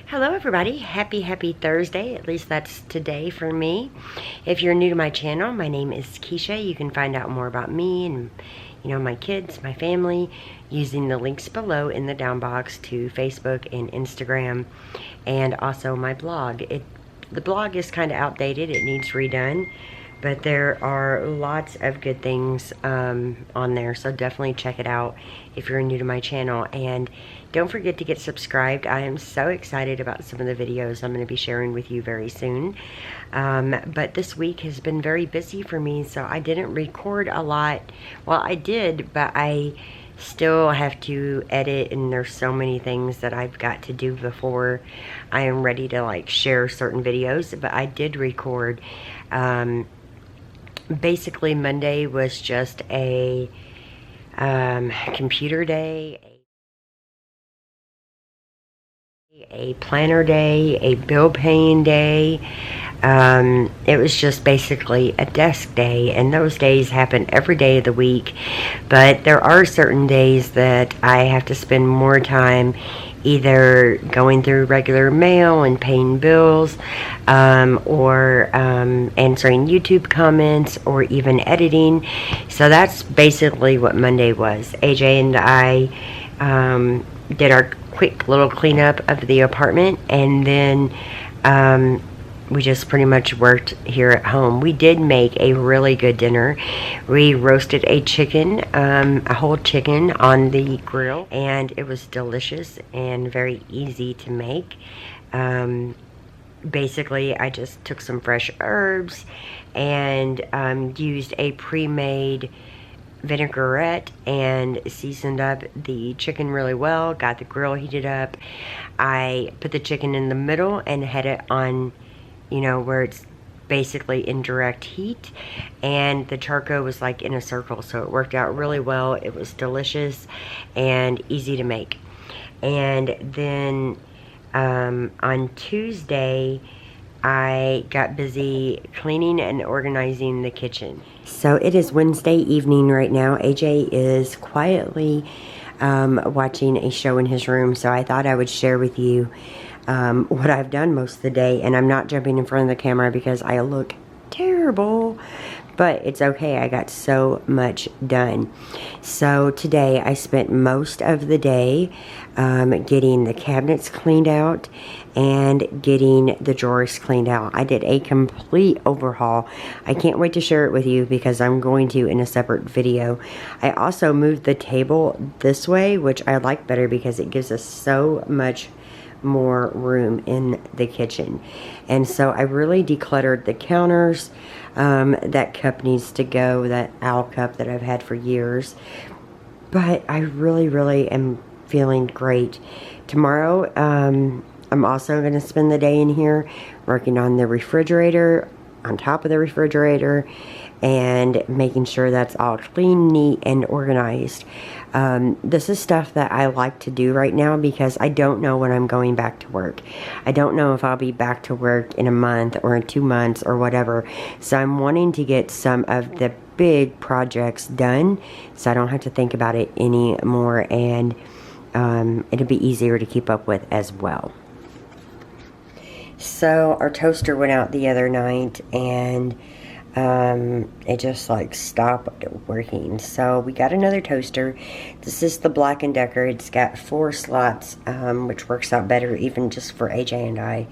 Hello everybody, happy Thursday. At least that's today for me. If you're new to my channel, my name is Kisha. You can find out more about me and my kids, my family, using the links below in the down box to Facebook and Instagram, and also my blog. The blog is kind of outdated, it needs redone, but there are lots of good things on there, so definitely check it out if you're new to my channel. And don't forget to get subscribed. I am so excited about some of the videos I'm going to be sharing with you very soon. But this week has been very busy for me, so I didn't record a lot. Well, I did, but I still have to edit, and there's so many things that I've got to do before I am ready to share certain videos. But I did record. Basically, Monday was just a computer day, a planner day, a bill paying day. It was just basically a desk day, and those days happen every day of the week. But there are certain days that I have to spend more time either going through regular mail and paying bills, or answering YouTube comments, or even editing. So that's basically what Monday was. AJ and I did our quick little cleanup of the apartment, and then we just pretty much worked here at home. We did make a really good dinner. We roasted a chicken, a whole chicken on the grill, and it was delicious and very easy to make. Basically, I just took some fresh herbs and used a pre-made vinaigrette and seasoned up the chicken really well. Got the grill heated up. I put the chicken in the middle and had it on, where it's basically in direct heat, and the charcoal was like in a circle, so it worked out really well. It was delicious and easy to make. And then on Tuesday, I got busy cleaning and organizing the kitchen. So it is Wednesday evening right now. AJ is quietly watching a show in his room, so I thought I would share with you what I've done most of the day. And I'm not jumping in front of the camera because I look terrible, but it's okay. I got so much done. So today I spent most of the day getting the cabinets cleaned out and getting the drawers cleaned out. I did a complete overhaul. I can't wait to share it with you because I'm going to in a separate video. I also moved the table this way, which I like better because it gives us so much more room in the kitchen. And so I really decluttered the counters. That cup needs to go, that owl cup that I've had for years. But I really am feeling great. Tomorrow, I'm also going to spend the day in here working on the refrigerator, on top of the refrigerator, and making sure that's all clean, neat, and organized. This is stuff that I like to do right now because I don't know when I'm going back to work. I don't know if I'll be back to work in a month or in 2 months or whatever. So I'm wanting to get some of the big projects done so I don't have to think about it anymore, and it'll be easier to keep up with as well. So our toaster went out the other night, and it just stopped working. So we got another toaster. This is the Black & Decker. It's got 4 slots, which works out better even just for AJ and I.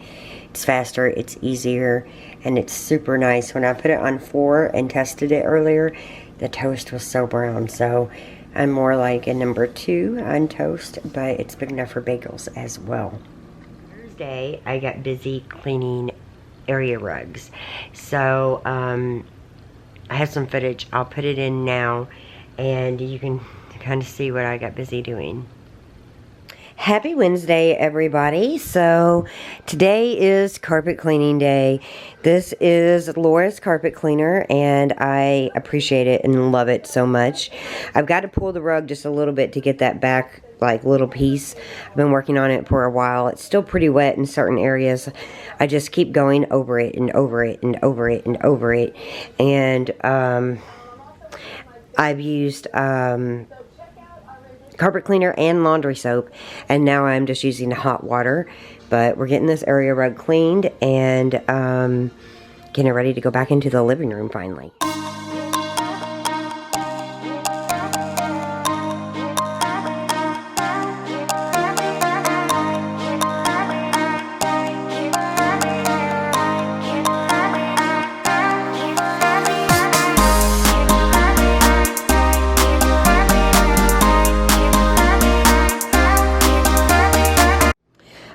It's faster, it's easier, and it's super nice. When I put it on 4 and tested it earlier, the toast was so brown. So I'm more like a number 2 on toast, but it's big enough for bagels as well. Thursday, I got busy cleaning area rugs. So I have some footage. I'll put it in now, and you can kind of see what I got busy doing. Happy Wednesday, everybody. So today is carpet cleaning day. This is Laura's carpet cleaner, and I appreciate it and love it so much. I've got to pull the rug just a little bit to get that back little piece. I've been working on it for a while. It's still pretty wet in certain areas. I just keep going over it and over it and over it and over it. And I've used carpet cleaner and laundry soap, and now I'm just using hot water. But we're getting this area rug cleaned and getting ready to go back into the living room finally.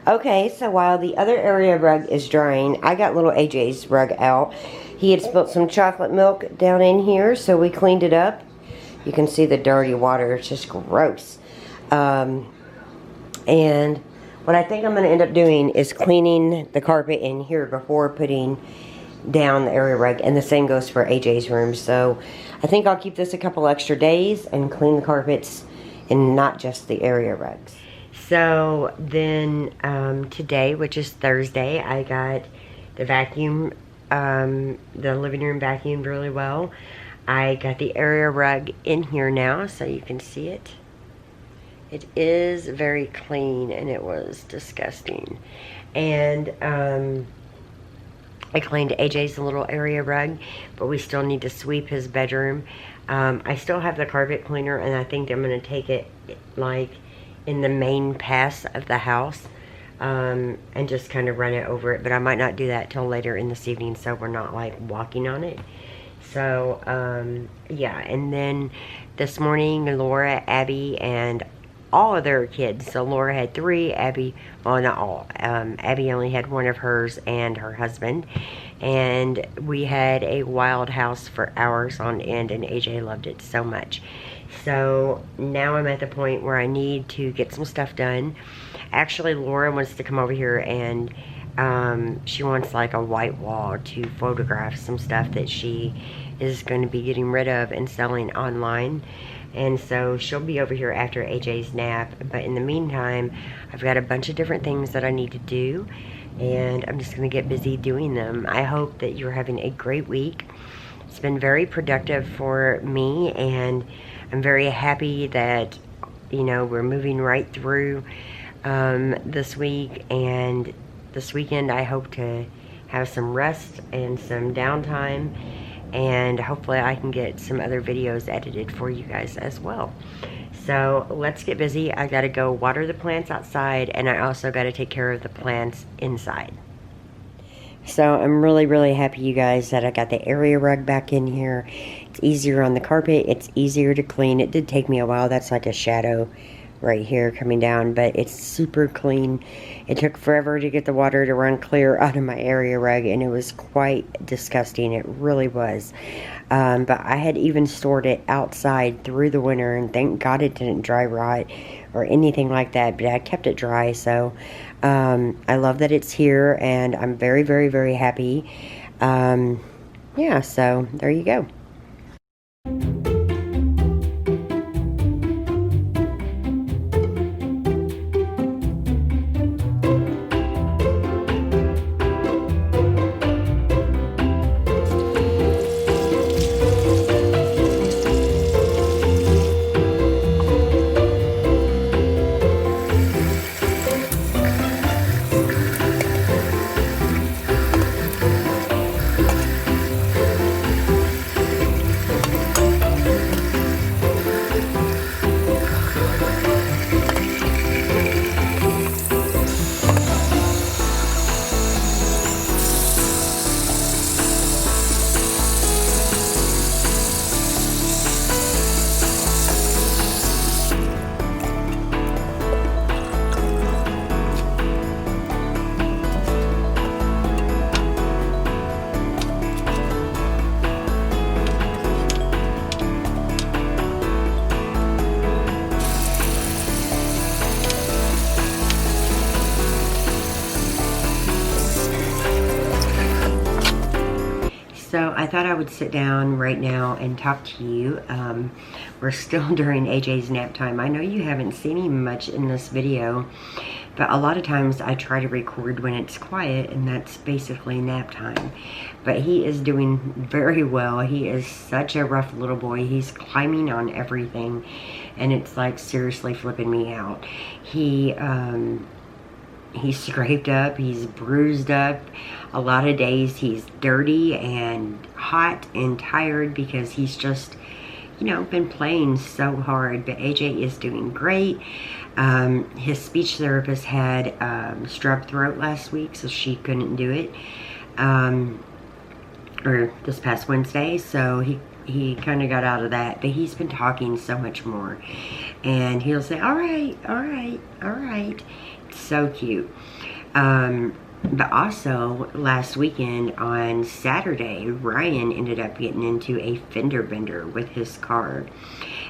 Okay, so while the other area rug is drying, I got little AJ's rug out. He had spilled some chocolate milk down in here, so we cleaned it up. You can see the dirty water, it's just gross. And what I think I'm going to end up doing is cleaning the carpet in here before putting down the area rug, and the same goes for AJ's room. So I think I'll keep this a couple extra days and clean the carpets and not just the area rugs. So then today, which is Thursday, I got the vacuum, the living room vacuumed really well. I got the area rug in here now so you can see it. It is very clean and it was disgusting. And I cleaned AJ's little area rug, but we still need to sweep his bedroom. I still have the carpet cleaner, and I think I'm going to take it like in the main pass of the house and just kind of run it over it, but I might not do that till later in this evening, so we're not like walking on it. So yeah, and then this morning Laura, Abby, and all of their kids, so Laura had 3, Abby, well, not all, Abby only had 1 of hers and her husband, and we had a wild house for hours on end, and AJ loved it so much. So now I'm at the point where I need to get some stuff done. Actually, Laura wants to come over here, and she wants like a white wall to photograph some stuff that she is going to be getting rid of and selling online. And so she'll be over here after AJ's nap. But in the meantime, I've got a bunch of different things that I need to do, and I'm just going to get busy doing them. I hope that you're having a great week. It's been very productive for me, and I'm very happy that, you know, we're moving right through this week. And this weekend I hope to have some rest and some downtime, and hopefully I can get some other videos edited for you guys as well. So let's get busy. I gotta go water the plants outside, and I also gotta take care of the plants inside. So I'm really happy, you guys, that I got the area rug back in here. It's easier on the carpet, it's easier to clean. It did take me a while. That's like a shadow right here coming down, but it's super clean. It took forever to get the water to run clear out of my area rug, and it was quite disgusting. It really was. But I had even stored it outside through the winter, and thank God it didn't dry rot or anything like that, but I kept it dry. So I love that it's here, and I'm very happy. Yeah, so there you go. So I thought I would sit down right now and talk to you. We're still during AJ's nap time. I know you haven't seen him much in this video, but a lot of times I try to record when it's quiet, and that's basically nap time. But he is doing very well. He is such a rough little boy. He's climbing on everything. and it's like seriously flipping me out. He's scraped up, he's bruised up. A lot of days he's dirty and hot and tired because he's just, you know, been playing so hard. But AJ is doing great. His speech therapist had strep throat last week, so she couldn't do it, or this past Wednesday, so he kind of got out of that. But he's been talking so much more, and he'll say, all right, all right, all right. It's so cute. But also last weekend on Saturday, Ryan ended up getting into a fender bender with his car.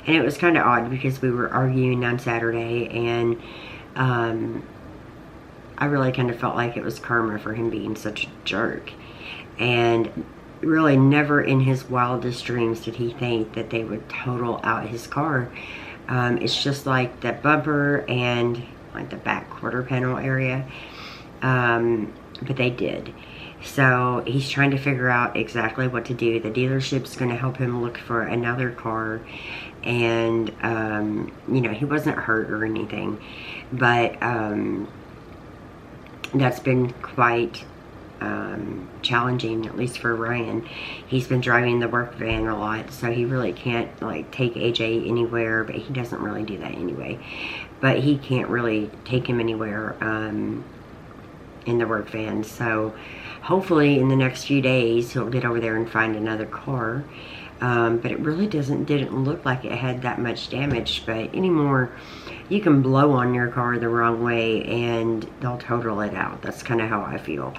And it was kind of odd because we were arguing on Saturday, and I really kind of felt like it was karma for him being such a jerk. And really never in his wildest dreams did he think that they would total out his car. It's just like that bumper and like the back quarter panel area. But they did. So he's trying to figure out exactly what to do. The dealership's going to help him look for another car. And, you know, he wasn't hurt or anything. But that's been quite challenging, at least for Ryan. He's been driving the work van a lot, so he really can't like take AJ anywhere, but he doesn't really do that anyway. But he can't really take him anywhere in the work van. So hopefully in the next few days he'll get over there and find another car. But it really didn't look like it had that much damage. But anymore, you can blow on your car the wrong way and they'll total it out. That's kind of how I feel.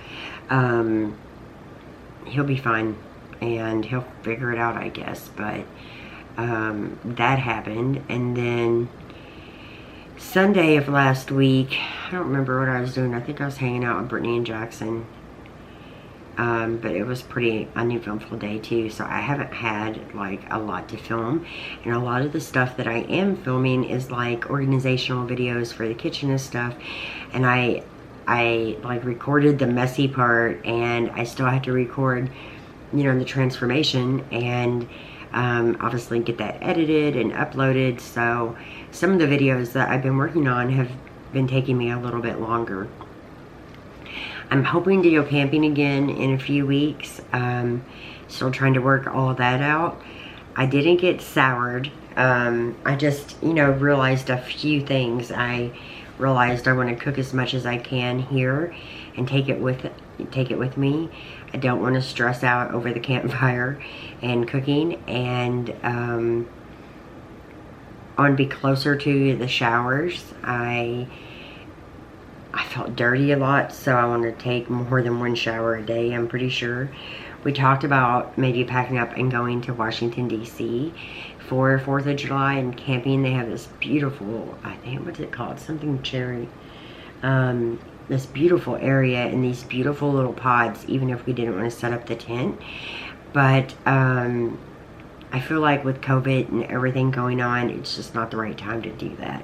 He'll be fine and he'll figure it out, I guess. But that happened. And then Sunday of last week, I don't remember what I was doing. I think I was hanging out with Brittany and Jackson. But it was pretty uneventful day too, so I haven't had like a lot to film, and a lot of the stuff that I am filming is like organizational videos for the kitchen and stuff, and I like recorded the messy part, and I still have to record, you know, the transformation, and obviously get that edited and uploaded. So some of the videos that I've been working on have been taking me a little bit longer. I'm hoping to go camping again in a few weeks. Still trying to work all of that out. I didn't get soured. I just, you know, realized a few things. I realized I want to cook as much as I can here and take it with me. I don't want to stress out over the campfire and cooking, and I want to be closer to the showers. I felt dirty a lot, so I want to take more than one shower a day, I'm pretty sure. We talked about maybe packing up and going to Washington, D.C. for 4th of July and camping. They have this beautiful, I think, what's it called? Something cherry. This beautiful area and these beautiful little pods, even if we didn't want to set up the tent. But I feel like with COVID and everything going on, it's just not the right time to do that.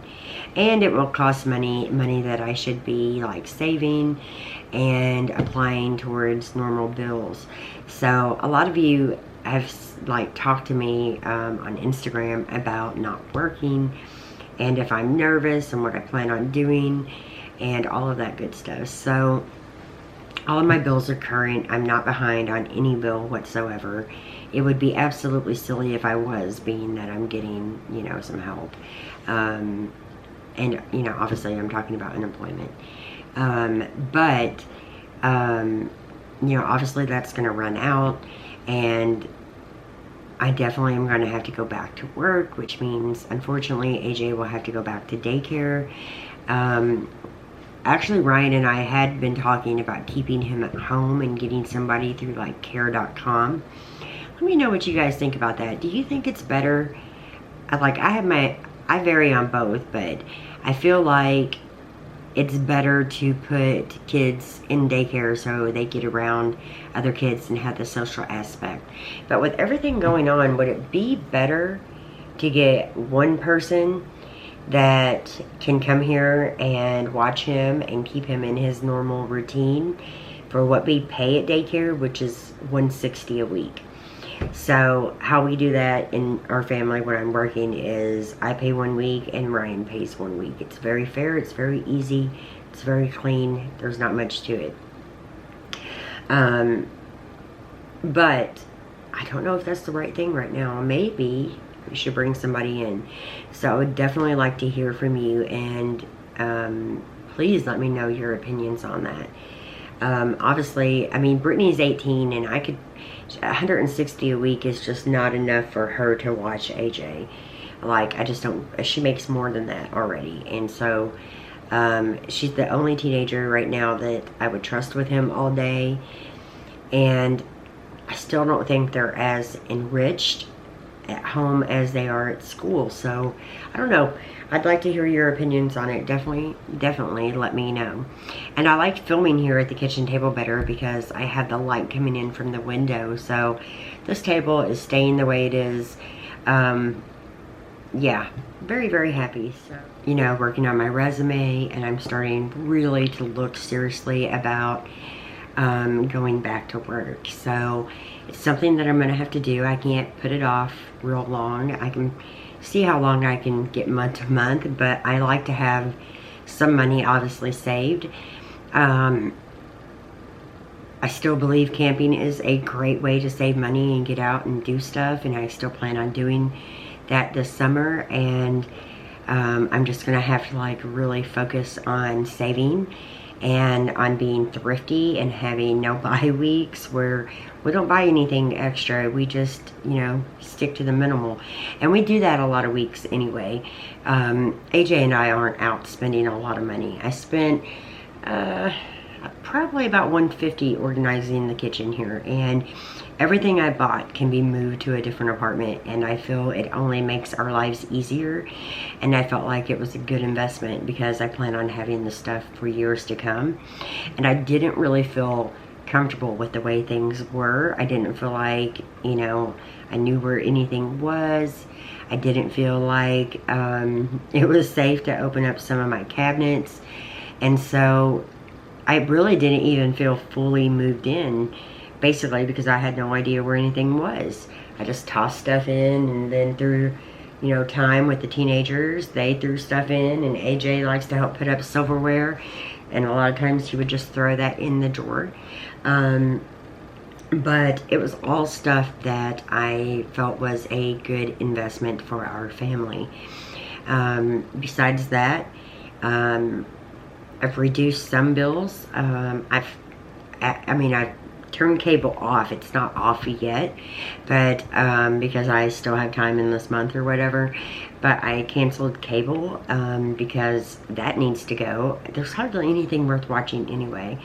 And it will cost money that I should be like saving and applying towards normal bills. So a lot of you have like talked to me on Instagram about not working and if I'm nervous and what I plan on doing and all of that good stuff. So all of my bills are current. I'm not behind on any bill whatsoever. It would be absolutely silly if I was, being that I'm getting, you know, some help. And, you know, obviously I'm talking about unemployment. But, you know, obviously that's going to run out, and I definitely am going to have to go back to work, which means, unfortunately, AJ will have to go back to daycare. Actually, Ryan and I had been talking about keeping him at home and getting somebody through like care.com. Let me know what you guys think about that. Do you think it's better? I vary on both, but I feel like it's better to put kids in daycare so they get around other kids and have the social aspect. But with everything going on, would it be better to get one person that can come here and watch him and keep him in his normal routine for what we pay at daycare, which is $160 a week? So how we do that in our family when I'm working is I pay 1 week and Ryan pays 1 week. It's very fair, it's very easy, it's very clean, there's not much to it. But I don't know if that's the right thing right now. Maybe we should bring somebody in. So I would definitely like to hear from you, and please let me know your opinions on that. Obviously, I mean, Brittany's 18 and I could, 160 a week is just not enough for her to watch AJ. Like, I just don't, she makes more than that already. And so, she's the only teenager right now that I would trust with him all day. And I still don't think they're as enriched at home as they are at school. So, I don't know. I'd like to hear your opinions on it. Definitely let me know. And I like filming here at the kitchen table better because I have the light coming in from the window. So this table is staying the way it is. Yeah, very, very happy. So, you know, working on my resume, and I'm starting really to look seriously about going back to work. So it's something that I'm going to have to do. I can't put it off real long. I can see how long I can get month to month, but I like to have some money obviously saved. I still believe camping is a great way to save money and get out and do stuff, and I still plan on doing that this summer. And I'm just gonna have to like really focus on saving and on being thrifty and having no buy weeks where we don't buy anything extra. We just, you know, stick to the minimal. And we do that a lot of weeks anyway. AJ and I aren't out spending a lot of money. I spent probably about $150 organizing the kitchen here, and everything I bought can be moved to a different apartment, and I feel it only makes our lives easier. And I felt like it was a good investment because I plan on having the stuff for years to come. And I didn't really feel comfortable with the way things were. I didn't feel like, you know, I knew where anything was. I didn't feel like it was safe to open up some of my cabinets. And so I really didn't even feel fully moved in, basically because I had no idea where anything was. I just tossed stuff in, and then through, you know, time with the teenagers, they threw stuff in, and AJ likes to help put up silverware, and a lot of times he would just throw that in the drawer. But it was all stuff that I felt was a good investment for our family. Besides that, I've reduced some bills. I've turned cable off. It's not off yet, but because I still have time in this month or whatever. But I canceled cable because that needs to go. There's hardly anything worth watching anyway.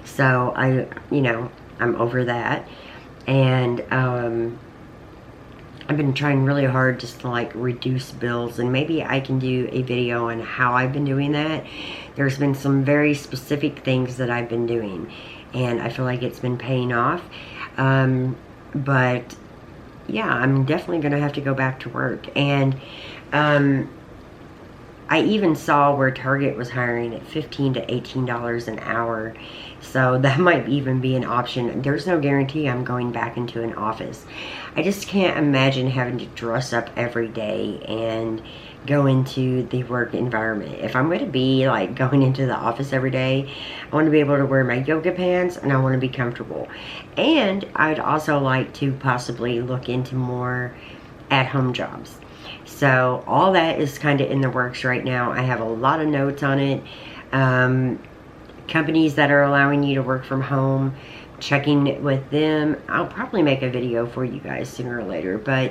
So I'm over that. And I've been trying really hard just to like reduce bills, and maybe I can do a video on how I've been doing that. There's been some very specific things that I've been doing, and I feel like it's been paying off. But yeah, I'm definitely gonna have to go back to work. And I even saw where Target was hiring at $15 to $18 an hour. So that might even be an option. There's no guarantee I'm going back into an office. I just can't imagine having to dress up every day and go into the work environment. If I'm going to be like going into the office every day, I want to be able to wear my yoga pants, and I want to be comfortable. And I'd also like to possibly look into more at-home jobs. So all that is kind of in the works right now. I have a lot of notes on it. Companies that are allowing you to work from home, checking with them. I'll probably make a video for you guys sooner or later, but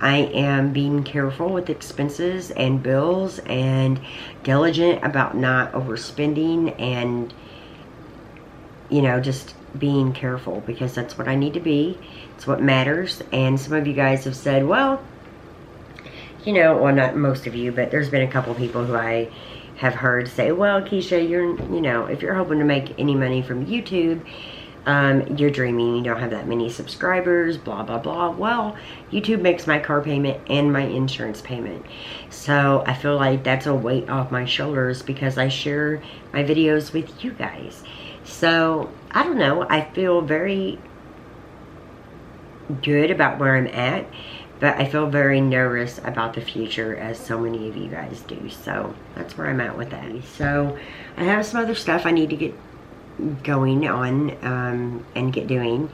I am being careful with expenses and bills, and diligent about not overspending, and you know, just being careful, because that's what I need to be. It's what matters. And some of you guys have said, well, you know, well, not most of you, but there's been a couple people who I have heard say, well, Kisha, you know, if you're hoping to make any money from YouTube, you're dreaming. You don't have that many subscribers, blah, blah, blah. Well, YouTube makes my car payment and my insurance payment. So I feel like that's a weight off my shoulders because I share my videos with you guys. So I don't know. I feel very good about where I'm at, but I feel very nervous about the future, as so many of you guys do. So that's where I'm at with that. So I have some other stuff I need to get going on and get doing.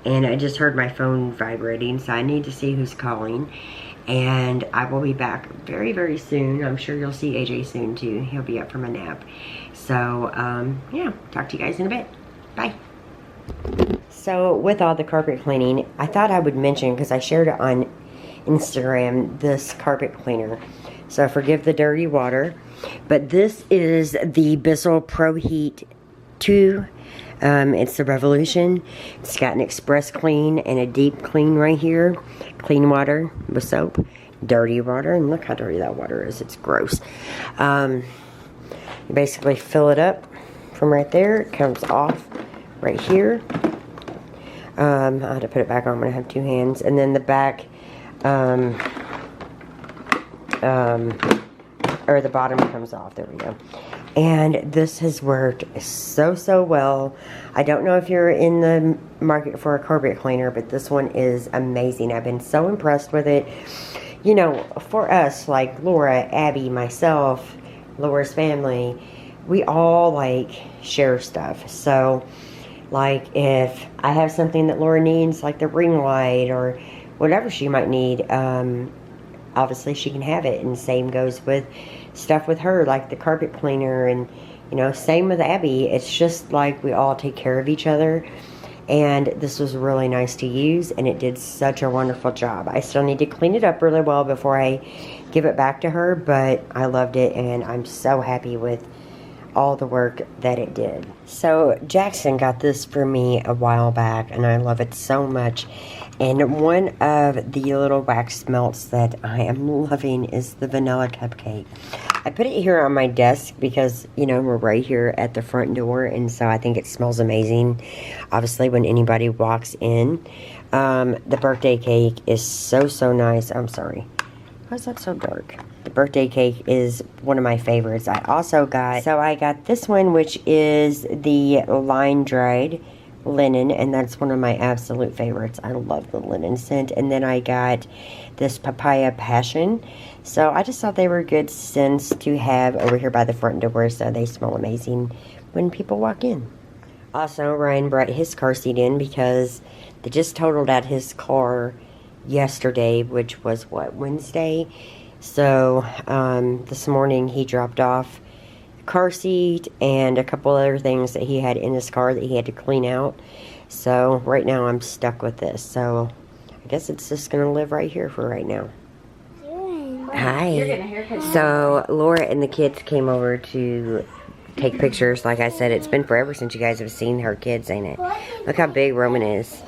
And I just heard my phone vibrating, so I need to see who's calling. And I will be back very, very soon. I'm sure you'll see AJ soon too. He'll be up from a nap. So yeah, talk to you guys in a bit. Bye. So with all the carpet cleaning, I thought I would mention, because I shared it on Instagram, this carpet cleaner. So forgive the dirty water, but this is the Bissell Pro Heat 2. It's the Revolution. It's got an express clean and a deep clean right here. Clean water with soap, dirty water, and look how dirty that water is. It's gross. You basically fill it up from right there. It comes off right here. I have to put it back on when I have two hands. And then the back, or the bottom comes off. There we go. And this has worked so well. I don't know if you're in the market for a carpet cleaner, but this one is amazing. I've been so impressed with it. You know, for us, like Laura, Abby, myself, Laura's family, we all like share stuff. So like if I have something that Laura needs, like the ring light or whatever she might need, obviously she can have it. And same goes with stuff with her, like the carpet cleaner, and you know, same with Abby. It's just like we all take care of each other. And this was really nice to use, and it did such a wonderful job. I still need to clean it up really well before I give it back to her, but I loved it, and I'm so happy with all the work that it did. So Jackson got this for me a while back, and I love it so much. And one of the little wax melts that I am loving is the vanilla cupcake. I put it here on my desk because, you know, we're right here at the front door, and so I think it smells amazing, obviously, when anybody walks in. The birthday cake is so nice. I'm sorry. Why is that so dark? The birthday cake is one of my favorites. I got this one, which is the line dried linen, and that's one of my absolute favorites. I love the linen scent. And then I got this papaya passion. So I just thought they were good scents to have over here by the front door, so they smell amazing when people walk in. Also, Ryan brought his car seat in because they just totaled out his car yesterday, which was what, Wednesday? So this morning he dropped off car seat and a couple other things that he had in his car that he had to clean out. So right now I'm stuck with this, so I guess it's just gonna live right here for right now. Hi. You're getting a haircut. So Laura and the kids came over to take pictures. Like I said, it's been forever since you guys have seen her kids, ain't it? Look how big Roman is,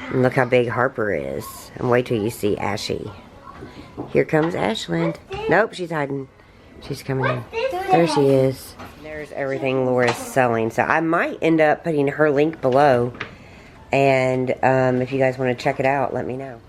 and look how big Harper is, and wait till you see Ashy. Here comes Ashland. Nope, she's hiding. She's coming in. There she is. There's everything Laura's selling. So I might end up putting her link below. And if you guys want to check it out, let me know.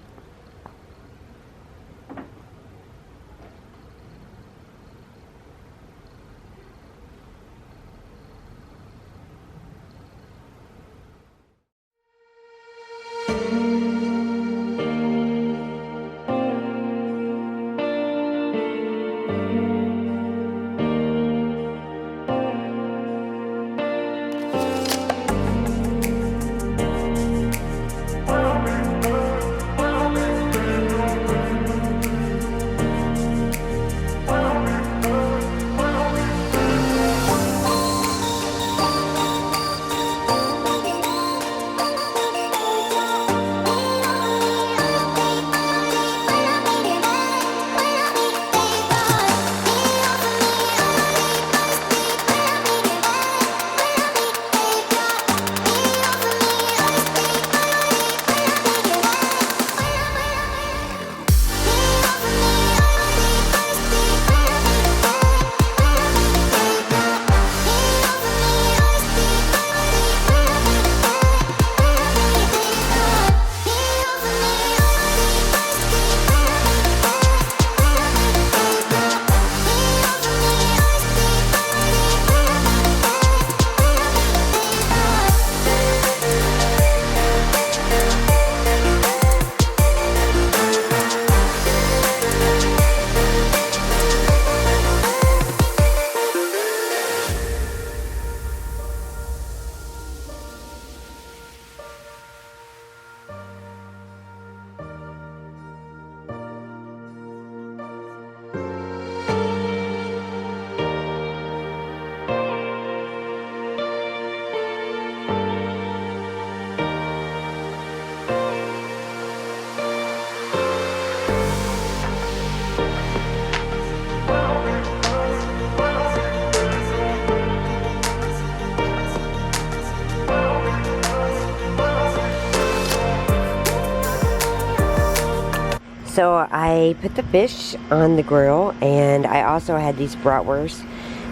So I put the fish on the grill, and I also had these bratwursts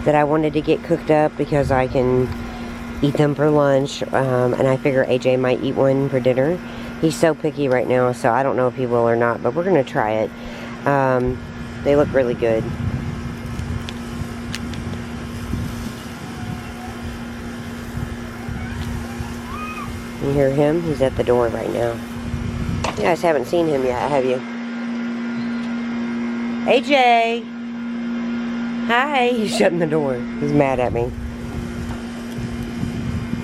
that I wanted to get cooked up because I can eat them for lunch, and I figure AJ might eat one for dinner. He's so picky right now, so I don't know if he will or not, but we're gonna try it. They look really good. You hear him? He's at the door right now. You guys haven't seen him yet, have you? AJ! Hi! He's shutting the door. He's mad at me.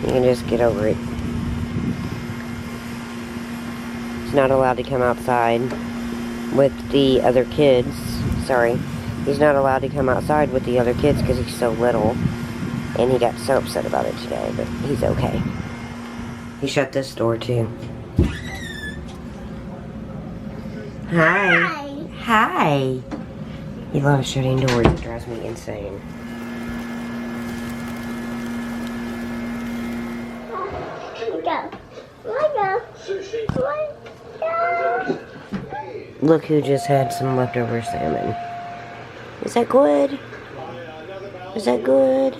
You can just get over it. He's not allowed to come outside with the other kids. Sorry. He's not allowed to come outside with the other kids because he's so little. And he got so upset about it today, but he's okay. He shut this door too. Hi. Hi. Hi. He loves shutting doors. It drives me insane. Look who just had some leftover salmon. Is that good? Is that good?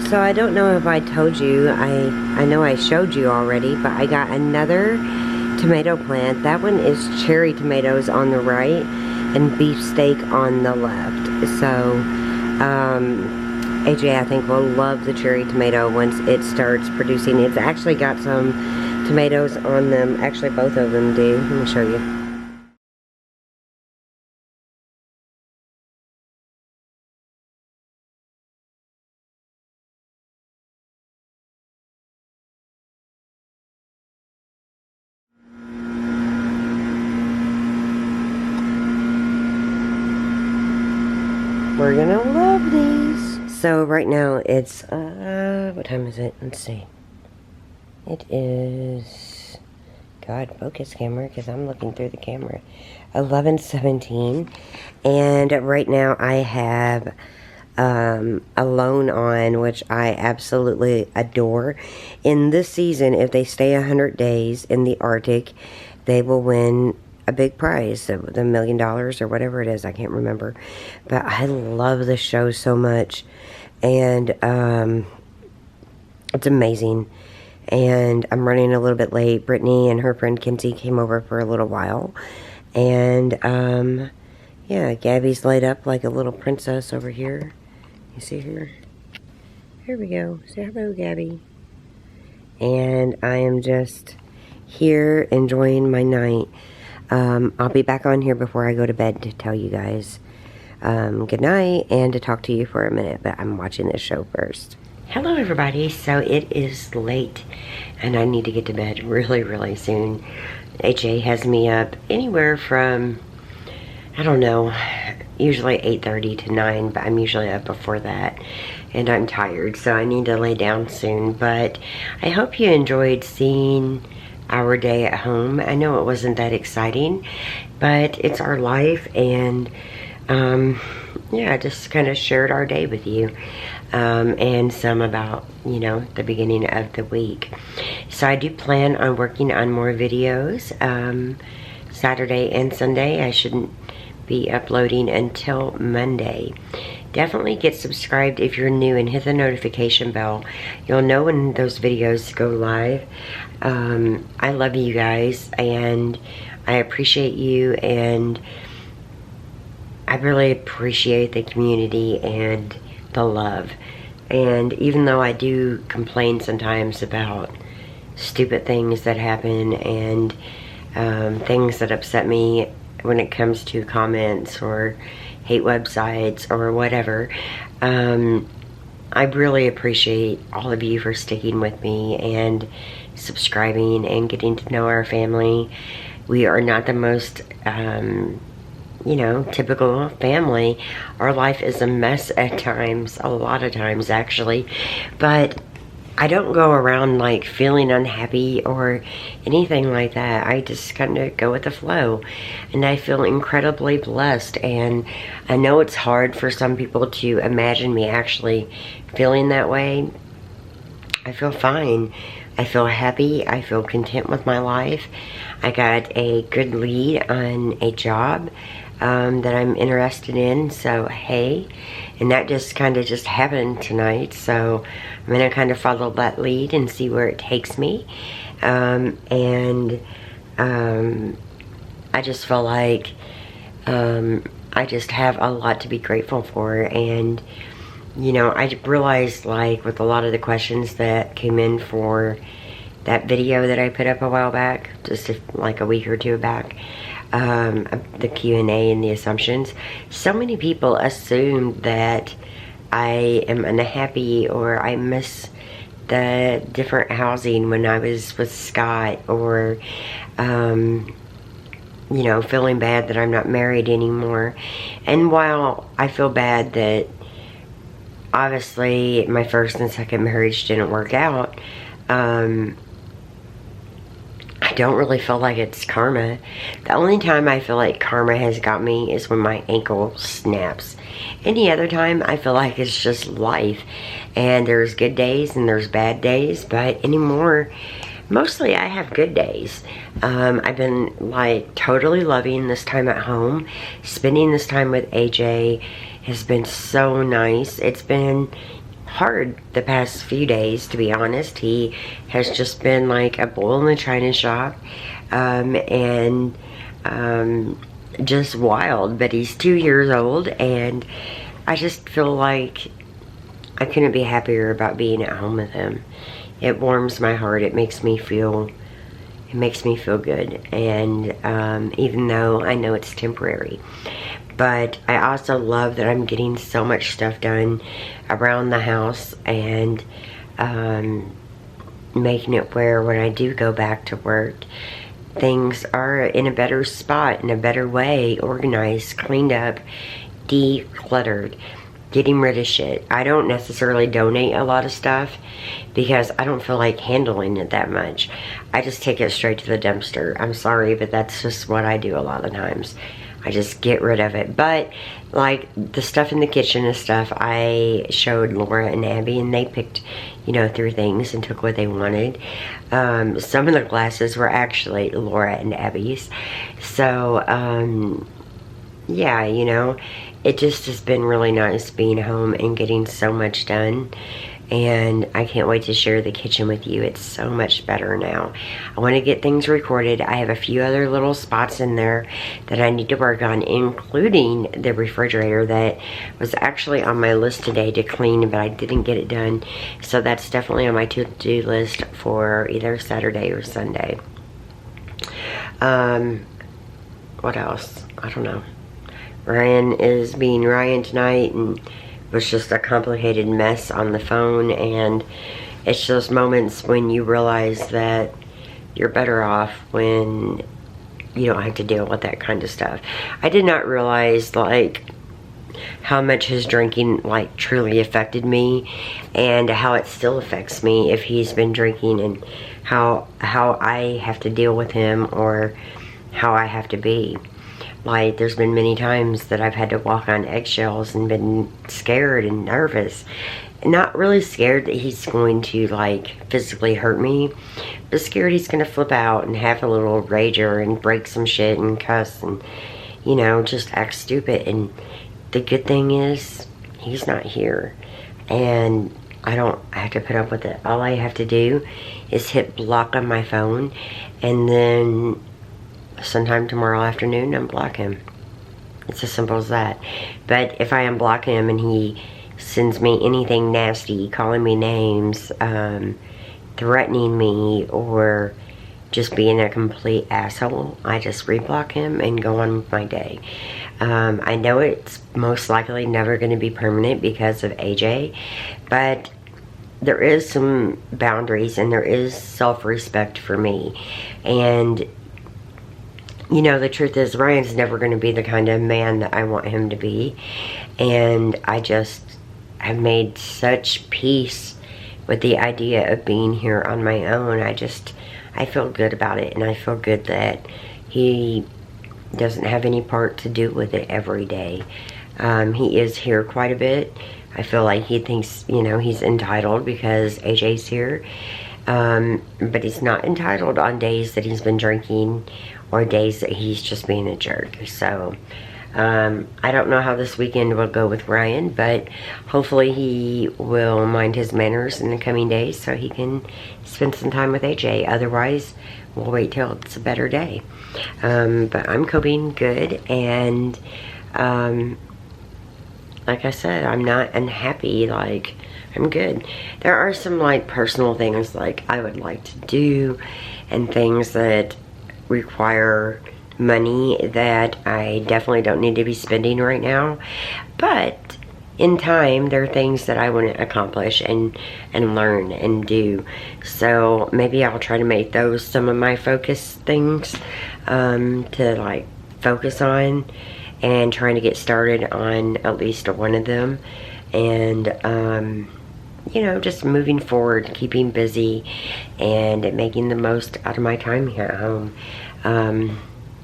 So I don't know if I told you, I know I showed you already, but I got another tomato plant. That one is cherry tomatoes on the right and beefsteak on the left. So AJ, I think, will love the cherry tomato once it starts producing. It's actually got some tomatoes on them. Actually, both of them do. Let me show you. We're gonna love these. So right now it's, what time is it? Let's see. It is, God, focus camera, because I'm looking through the camera. 11:17. And right now I have Alone On, which I absolutely adore. In this season, if they stay 100 days in the Arctic, they will win a big prize, the $1 million or whatever it is. I can't remember, but I love the show so much, and it's amazing. And I'm running a little bit late. Brittany and her friend Kinsey came over for a little while, and yeah, Gabby's laid up like a little princess over here. You see her? Here we go. Say hello, Gabby. And I am just here enjoying my night. I'll be back on here before I go to bed to tell you guys good night and to talk to you for a minute, but I'm watching this show first. Hello everybody. So it is late and I need to get to bed really, really soon. AJ has me up anywhere from, I don't know, usually 8:30 to 9, but I'm usually up before that, and I'm tired, so I need to lay down soon. But I hope you enjoyed seeing our day at home. I know it wasn't that exciting, but it's our life, and yeah, just kind of shared our day with you, and some about, you know, the beginning of the week. So I do plan on working on more videos Saturday and Sunday. I shouldn't be uploading until Monday. Definitely get subscribed if you're new and hit the notification bell. You'll know when those videos go live. I love you guys, and I appreciate you, and I really appreciate the community and the love. And even though I do complain sometimes about stupid things that happen and things that upset me when it comes to comments or hate websites or whatever, I really appreciate all of you for sticking with me and subscribing and getting to know our family. We are not the most you know, typical family. Our life is a mess at times, a lot of times actually, but I don't go around like feeling unhappy or anything like that. I just kind of go with the flow, and I feel incredibly blessed. And I know it's hard for some people to imagine me actually feeling that way. I feel fine. I feel happy. I feel content with my life. I got a good lead on a job that I'm interested in, so hey, and that just kind of just happened tonight, so I'm gonna kind of follow that lead and see where it takes me. I just feel like I just have a lot to be grateful for. And you know, I realized, like, with a lot of the questions that came in for that video that I put up a while back, just like a week or two back, the Q&A and the assumptions, so many people assume that I am unhappy or I miss the different housing when I was with Scott, or you know, feeling bad that I'm not married anymore. And while I feel bad that obviously my first and second marriage didn't work out, I don't really feel like it's karma. The only time I feel like karma has got me is when my ankle snaps. Any other time, I feel like it's just life. And there's good days and there's bad days, but anymore, mostly I have good days. I've been like totally loving this time at home. Spending this time with AJ has been so nice. It's been hard the past few days, to be honest. He has just been like a bull in the china shop, and just wild. But he's 2 years old, and I just feel like I couldn't be happier about being at home with him. It warms my heart. It makes me feel good. And even though I know it's temporary, but I also love that I'm getting so much stuff done around the house, and making it where when I do go back to work, things are in a better spot, in a better way, organized, cleaned up, decluttered, getting rid of shit. I don't necessarily donate a lot of stuff because I don't feel like handling it that much. I just take it straight to the dumpster. I'm sorry, but that's just what I do a lot of times. I just get rid of it. But like the stuff in the kitchen and stuff, I showed Laura and Abby, and they picked, you know, through things and took what they wanted. Some of the glasses were actually Laura and Abby's. So yeah, you know, it just has been really nice being home and getting so much done. And I can't wait to share the kitchen with you. It's so much better now. I want to get things recorded. I have a few other little spots in there that I need to work on, including the refrigerator that was actually on my list today to clean, but I didn't get it done. So that's definitely on my to-do list for either Saturday or Sunday. What else? I don't know. Ryan is being Ryan tonight, and it was just a complicated mess on the phone. And it's those moments when you realize that you're better off when you don't have to deal with that kind of stuff. I did not realize, like, how much his drinking like truly affected me, and how it still affects me if he's been drinking, and how I have to deal with him, or how I have to be. Like, there's been many times that I've had to walk on eggshells and been scared and nervous. Not really scared that he's going to like physically hurt me, but scared he's gonna flip out and have a little rager and break some shit and cuss and, you know, just act stupid. And the good thing is he's not here, and I have to put up with it. All I have to do is hit block on my phone, and then sometime tomorrow afternoon unblock him. It's as simple as that. But if I unblock him and he sends me anything nasty, calling me names, threatening me, or just being a complete asshole, I just reblock him and go on with my day. I know it's most likely never going to be permanent because of AJ, but there is some boundaries and there is self-respect for me. And you know, the truth is, Ryan's never going to be the kind of man that I want him to be. And I just have made such peace with the idea of being here on my own. I feel good about it, and I feel good that he doesn't have any part to do with it every day. He is here quite a bit. I feel like he thinks, you know, he's entitled because AJ's here. But he's not entitled on days that he's been drinking or days that he's just being a jerk. So I don't know how this weekend will go with Ryan, but hopefully he will mind his manners in the coming days so he can spend some time with AJ. Otherwise, we'll wait till it's a better day. But I'm coping good, and like I said, I'm not unhappy. Like, I'm good. There are some like personal things like I would like to do, and things that require money that I definitely don't need to be spending right now. But in time, there are things that I want to accomplish and learn and do. So maybe I'll try to make those some of my focus things to like focus on, and trying to get started on at least one of them. And you know, just moving forward, keeping busy, and making the most out of my time here at home.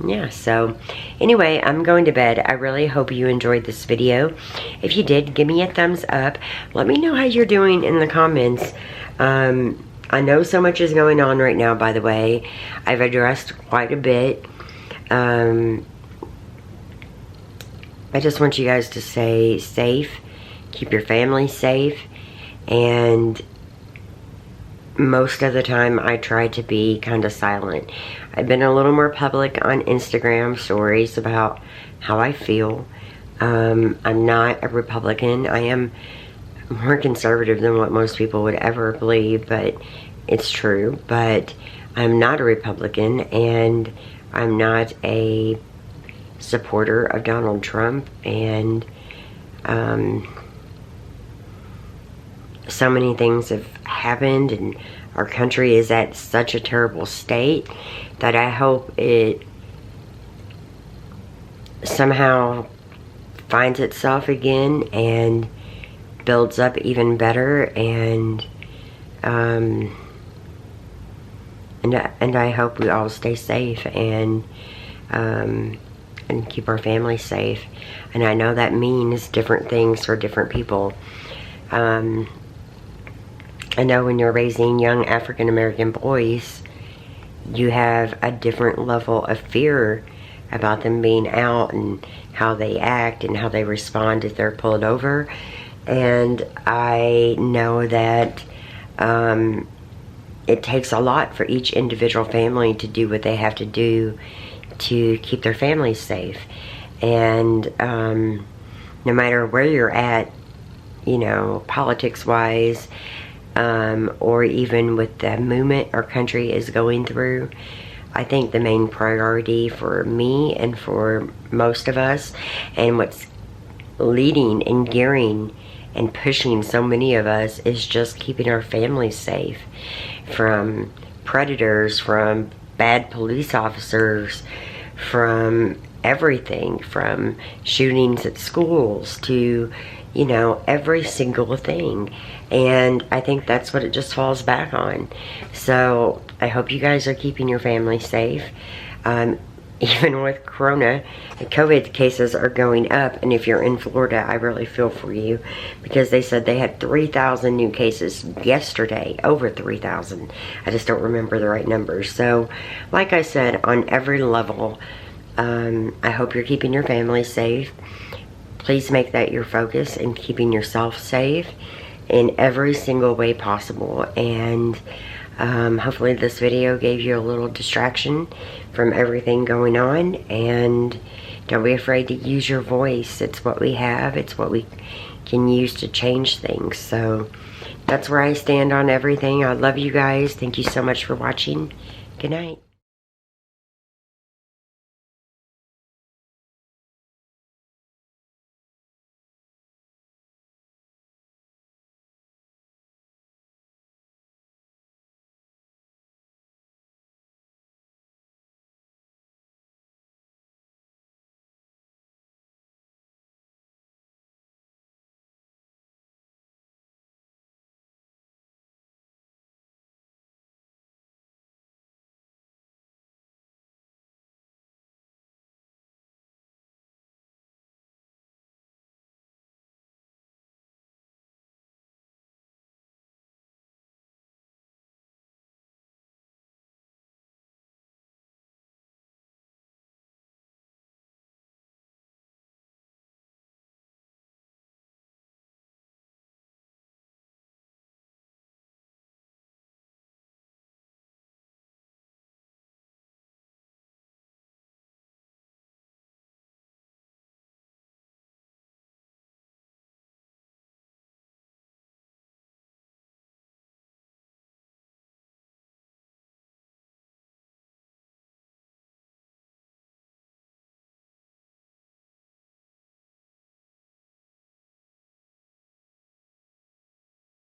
Yeah, so anyway, I'm going to bed. I really hope you enjoyed this video. If you did, give me a thumbs up. Let me know how you're doing in the comments. I know so much is going on right now, by the way. I've addressed quite a bit. I just want you guys to stay safe, keep your family safe, and most of the time I try to be kind of silent. I've been a little more public on Instagram stories about how I feel. I'm not a Republican. I am more conservative than what most people would ever believe, but it's true. But I'm not a Republican, and I'm not a supporter of Donald Trump, and so many things have happened, and our country is at such a terrible state that I hope it somehow finds itself again and builds up even better, and I hope we all stay safe and keep our families safe. And I know that means different things for different people. I know when you're raising young African American boys, you have a different level of fear about them being out, and how they act and how they respond if they're pulled over. And I know that it takes a lot for each individual family to do what they have to do to keep their families safe. And no matter where you're at, you know, politics wise, or even with the movement our country is going through, I think the main priority for me and for most of us, and what's leading and gearing and pushing so many of us, is just keeping our families safe from predators, from bad police officers, from everything from shootings at schools to, you know, every single thing. And I think that's what it just falls back on. So I hope you guys are keeping your family safe. Even with Corona, the COVID cases are going up, and if you're in Florida, I really feel for you, because they said they had 3,000 new cases yesterday, over 3,000. I just don't remember the right numbers. So, like I said, on every level, I hope you're keeping your family safe. Please make that your focus, and keeping yourself safe in every single way possible. And hopefully this video gave you a little distraction from everything going on. And don't be afraid to use your voice. It's what we have. It's what we can use to change things. So that's where I stand on everything. I love you guys. Thank you so much for watching. Good night.